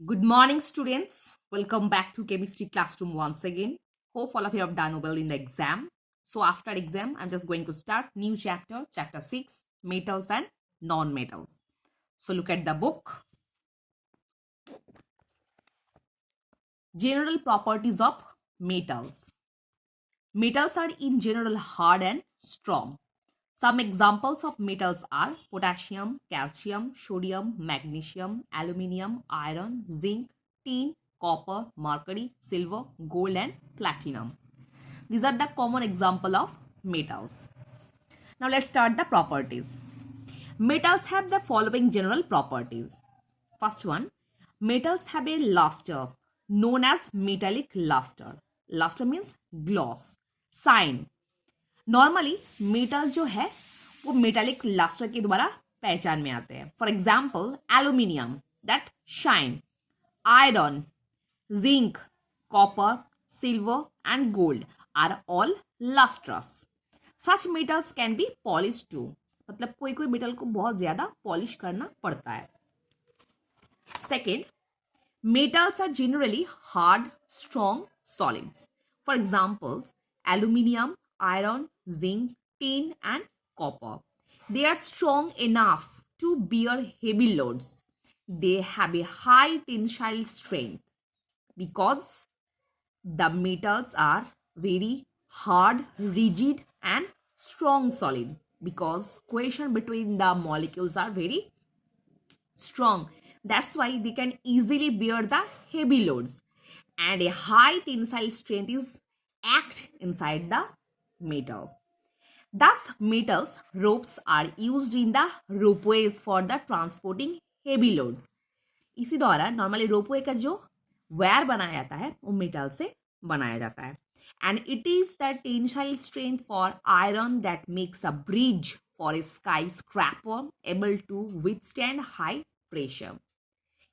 Good morning, students. Welcome back to chemistry classroom once again. Hope all of you have done well in the exam. So after exam, I'm just going to start new chapter, chapter 6, metals and non-metals. So look at the book. General properties of metals. Metals are in general hard and strong. Some examples of metals are potassium, calcium, sodium, magnesium, aluminium, iron, zinc, tin, copper, mercury, silver, gold and platinum. These are the common example of metals. Now let's start the properties. Metals have the following general properties. First one, metals have a luster known as metallic luster. Luster means gloss, shine. Normally metal जो है वो metallic lustre के द्वारा पहचान में आते हैं. For example aluminium that shine, iron, zinc, copper, silver and gold are all lustrous. Such metals can be polish too. मतलब कोई कोई मेटल को बहुत ज्यादा पॉलिश करना पड़ता है. Second, metals are generally hard, strong solids. For examples, aluminium, iron, zinc, tin, and copper. They are strong enough to bear heavy loads. They have a high tensile strength because the metals are very hard, rigid, and strong solid because cohesion between the molecules are very strong. That's why they can easily bear the heavy loads and a high tensile strength is act inside the metal. Thus, metals ropes are used in the ropeways for the transporting heavy loads. इसी द्वारा normally ropeway का जो wire बनाया जाता है वो metal से बनाया जाता है. And it is the tensile strength for iron that makes a bridge for a skyscraper able to withstand high pressure.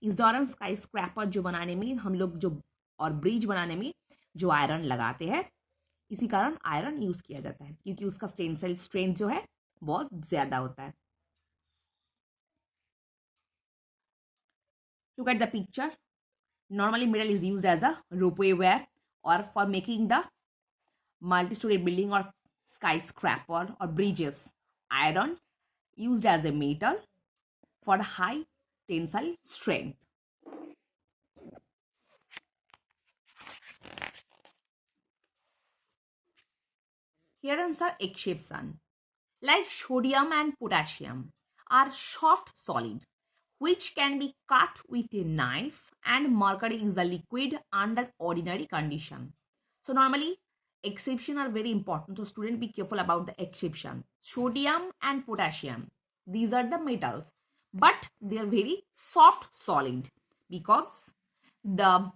इस दौरान स्काई स्क्रैपर जो बनाने में हम लोग जो और ब्रिज बनाने में जो आयरन लगाते हैं, इसी कारण आयरन यूज किया जाता है क्योंकि उसका टेंसाइल स्ट्रेंथ जो है बहुत ज्यादा होता है. Look at the picture. Normally metal is used as a ropeway where और for making the multi storey building और स्काई स्क्रैपर और bridges. Iron used as a metal for high tensile strength. Here are exception. Like sodium and potassium are soft solid which can be cut with a knife, and mercury is a liquid under ordinary condition. So normally exception are very important, so student be careful about the exception. Sodium and potassium, these are the metals, but they are very soft solid because the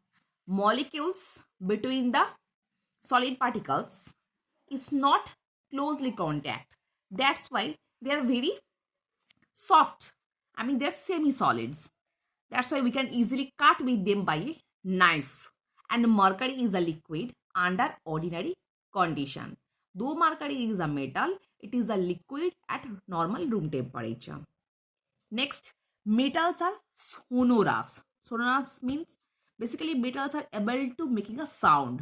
molecules between the solid particles is not closely contact. That's why they are very soft. I mean, they're semi-solids. That's why we can easily cut with them by a knife. And mercury is a liquid under ordinary condition. Though mercury is a metal, it is a liquid at normal room temperature. Next, metals are sonorous. Sonorous means basically metals are able to making a sound.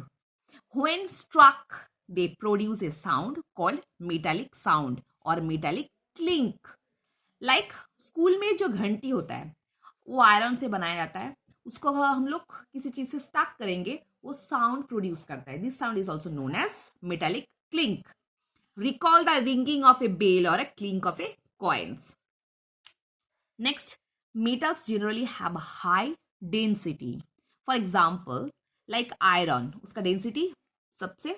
When struck, they produce a sound called metallic sound or metallic clink. Like school में जो घंटी होता है वो iron से बनाया जाता है. उसको अगर हम लोग किसी चीज से स्टक करेंगे वो साउंड प्रोड्यूस करता है. This sound is also known as metallic clink. Recall the ringing of a bell or a clink of a coins. Next, metals generally have high density. For example, like iron, उसका density सबसे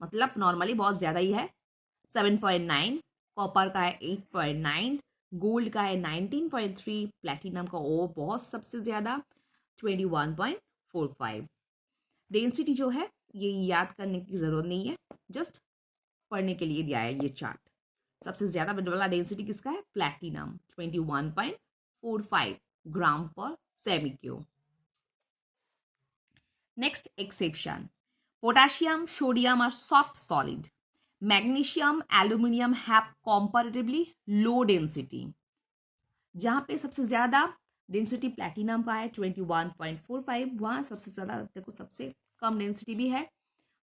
मतलब normally बहुत ज़्यादा ही है, 7.9. Copper का है 8.9. Gold का है 19.3. प्लेटिनम का ओ बहुत सबसे ज़्यादा 21.45. डेंसिटी जो है ये याद करने की ज़रूरत नहीं है, जस्ट पढ़ने के लिए दिया है ये चार्ट. सबसे ज्यादा वाला डेंसिटी किसका है? Platinum 21.45 gram per semi cube. Next exception. Potassium, sodium are soft solid. Magnesium, aluminium have comparatively low density. जहां पे सबसे ज्यादा डेंसिटी प्लैटिनम का है 21.45, वहाँ सबसे ज़्यादा देखो सबसे कम डेंसिटी भी है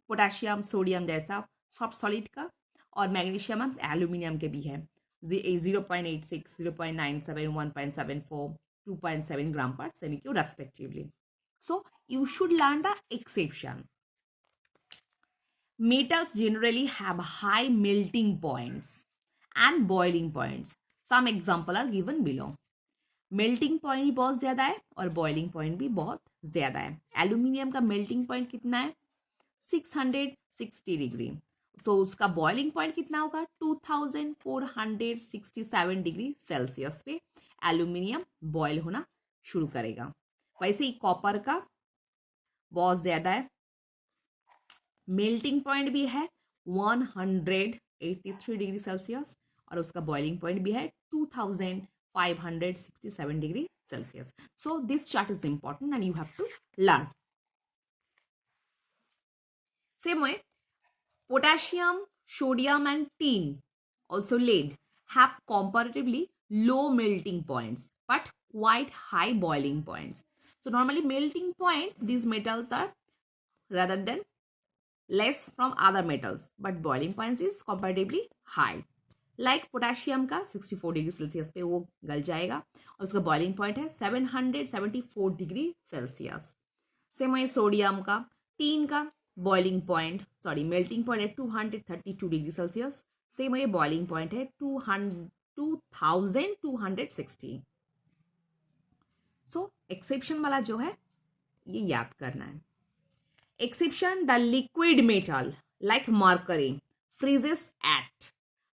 पोटेशियम सोडियम जैसा सॉफ्ट सॉलिड का, और मैग्नीशियम और एल्यूमिनियम के भी है 0.86, 0.97, 1.74, 2.7 ग्राम per semi respectively. So you should learn the exception. Metals generally have high melting points and boiling points. Some example are given below. Melting point भी बहुत ज़्यादा है और बॉइलिंग पॉइंट भी बहुत ज़्यादा है. एल्यूमिनियम का मेल्टिंग पॉइंट कितना है 660 डिग्री. सो उसका बॉइलिंग पॉइंट कितना होगा 2467 डिग्री सेल्सियस पे एल्यूमिनियम बॉयल होना शुरू करेगा. वैसे ही कॉपर का बहुत ज़्यादा है, मेल्टिंग पॉइंट भी है 183 डिग्री सेल्सियस और उसका बॉइलिंग पॉइंट भी है 2567 degree Celsius. So this chart is important and you have to learn. Same way potassium, sodium and tin, also lead, have comparatively low melting points but quite high boiling points. So normally melting point, these metals are rather than less from other metals, but boiling points is comparatively high. Like potassium का 64 degree Celsius पे वो गल जाएगा और उसका boiling point है 774 degree Celsius. Same है sodium का, टीन का बॉइलिंग पॉइंट मेल्टिंग पॉइंट है 232 डिग्री सेल्सियस. सेम है बॉइलिंग पॉइंट है 2260. सो एक्सेप्शन वाला जो है ये याद करना है. Exception, the liquid metal like mercury freezes at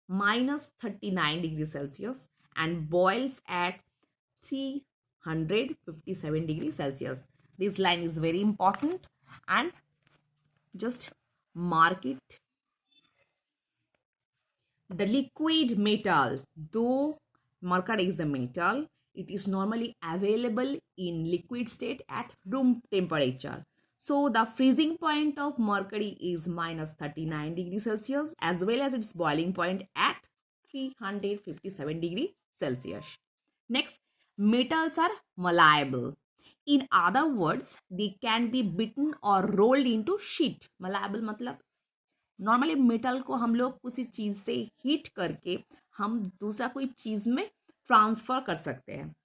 -39 degree Celsius and boils at 357 degree Celsius. This line is very important and just mark it. The liquid metal, though mercury is a metal, it is normally available in liquid state at room temperature. So the freezing point of mercury is -39 degree Celsius as well as its boiling point at 357 degree Celsius. Next, metals are malleable. In other words, they can be beaten or rolled into sheet. Malleable मतलब normally metal को हम लोग किसी चीज़ से heat करके हम दूसरा कोई चीज़ में ट्रांसफ़र कर सकते हैं.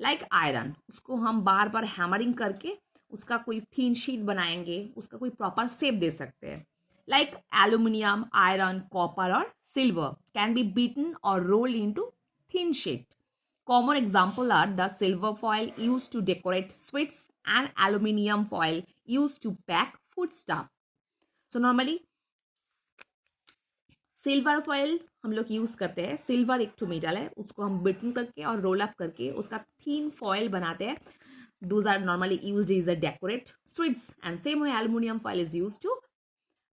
लाइक आयरन, उसको हम बार बार हैमरिंग करके उसका कोई थीन शीट बनाएंगे, उसका कोई प्रॉपर शेप दे सकते हैं. लाइक एल्यूमिनियम, आयरन, कॉपर और सिल्वर कैन बी बीटन और rolled into thin sheet. Common example are the silver foil used to decorate sweets and aluminium foil used to pack foodstuff. So normally silver foil हम लोग use करते हैं. Silver एक to metal है, उसको हम बिटन करके और रोल अप करके उसका थीन फॉयल बनाते हैं. Those are normally used as a decorate sweets, and same way aluminium foil is used to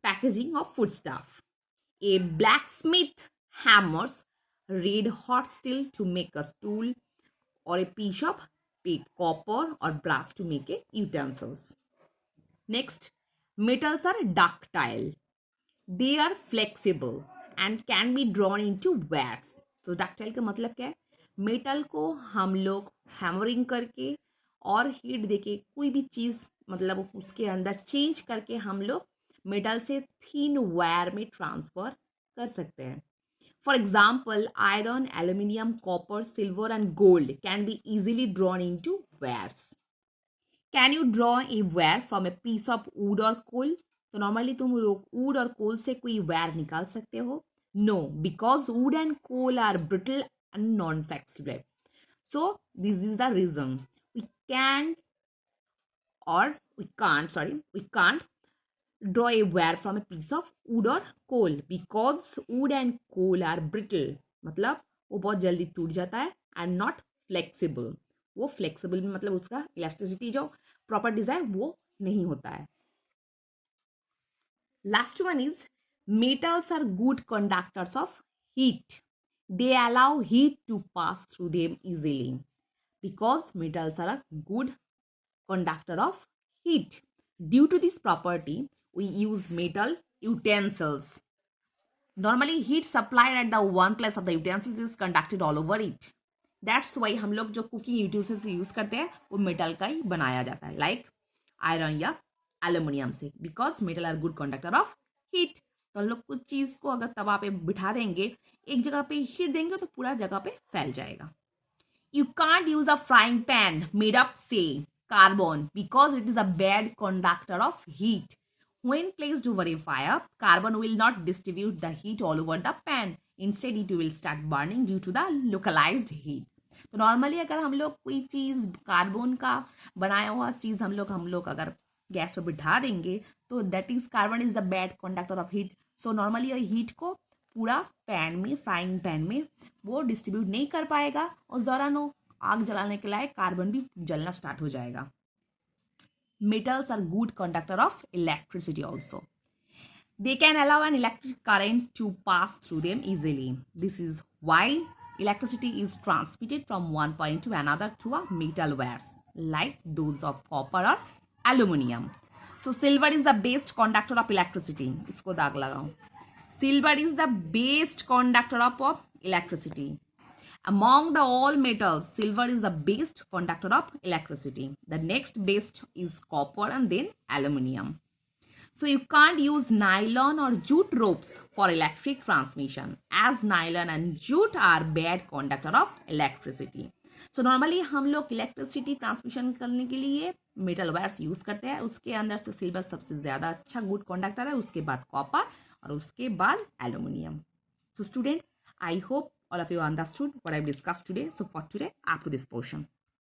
packaging of foodstuff. A blacksmith hammers red hot steel to make a tool, or a piece of copper or brass to make a utensils. Next, metals are ductile. They are flexible and can be drawn into wires. तो ductile का मतलब क्या है? Metal को हम लोग hammering करके और हीट देके कोई भी चीज़ मतलब उसके अंदर चेंज करके हम लोग मेटल से थीन वायर में ट्रांसफर कर सकते हैं. For example, iron, aluminium, copper, silver and gold can be easily drawn into wires. Can you draw a wire from a piece of wood और कोल? तो नॉर्मली तुम लोग वुड और कोल से कोई वायर निकाल सकते हो? No, because wood and coal are brittle and non flexible. So this is the reason we can't draw a wire from a piece of wood or coal because wood and coal are brittle. मतलब वो बहुत जल्दी टूट जाता है and not flexible. वो flexible में मतलब उसका elasticity जो properties है वो नहीं होता है. Last one is metals are good conductors of heat. They allow heat to pass through them easily. Because metals are a good conductor of heat. Due to this property, we use metal utensils. Normally, heat supplied at the one place of the utensils is conducted all over it. That's why हम लोग जो cooking utensils use करते हैं वो metal का ही बनाया जाता है, लाइक आयरन या एल्यूमिनियम से, because metal are good conductor of heat. तो हम लोग कुछ चीज को अगर तवा पे बिठा देंगे, एक जगह पे हीट देंगे तो पूरा जगह पे फैल जाएगा। You can't use a frying pan made up, say, carbon because it is a bad conductor of heat. When placed over a fire, carbon will not distribute the heat all over the pan. Instead, it will start burning due to the localized heat. तो normally अगर हम लोग कोई चीज़ carbon का बनाया हुआ चीज़ हम लोग अगर गैस पर बिठा देंगे तो that is carbon is the bad conductor of heat. So normally heat को पूरा पैन में, फ्राइंग पैन में वो डिस्ट्रीब्यूट नहीं कर पाएगा, उस दौरान वो आग जलाने के लायक कार्बन भी जलना स्टार्ट हो जाएगा। Metals are good conductor of electricity also. They can allow an electric current to pass through them easily. This is why electricity is transmitted from one point to another through a metal wires, like those of copper or aluminium. So silver is the best conductor of electricity. इसको दाग लगाओ। Silver is the best conductor of electricity. Among the all metals, silver is the best conductor of electricity. The next best is copper and then aluminium. So you can't use nylon or jute ropes for electric transmission, as nylon and jute are bad conductor of electricity. So normally हम लोग electricity transmission करने के लिए metal wires use करते हैं, उसके अंदर से सिल्वर सबसे ज्यादा अच्छा गुड कंडक्टर है, उसके बाद कॉपर और उसके बाद aluminium. So student, I hope all of you understood what I've discussed today. So for today, up to this portion.